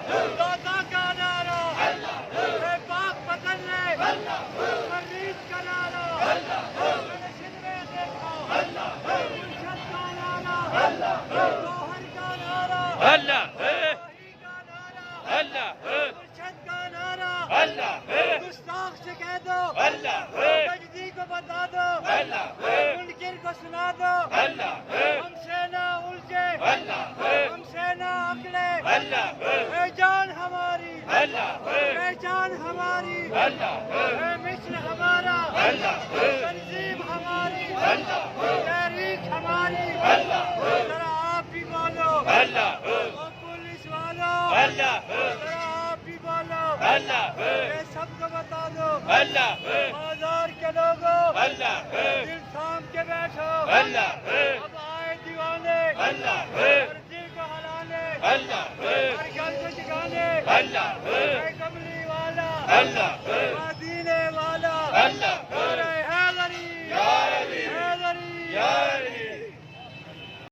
दादा का नारा, पाक बदलने, मरीज का नारा, मुर्शिद में देखो, मुर्शिद का नारा, गौहर का नारा, वही का नारा, मुर्शिद का नारा, गुस्ताख से कह दो, मजदी को बता दो, मुनकिर को सुना दो, हमसे ना उलझे, हमसे ना अकड़े, पहचान हमारी, पहचान हमारी, मिस्र हमारा, तंजीम हमारी, तहरीक हमारी, जरा आप भी बोलो, और पुलिस वालों, जरा आप भी बोलो, ये सबको बता दो, बाजार के लोगों, दिल थाम के बैठो, अब आए दीवाने, हर दिल को हलाने, हर गल को जगाने, कमली वाला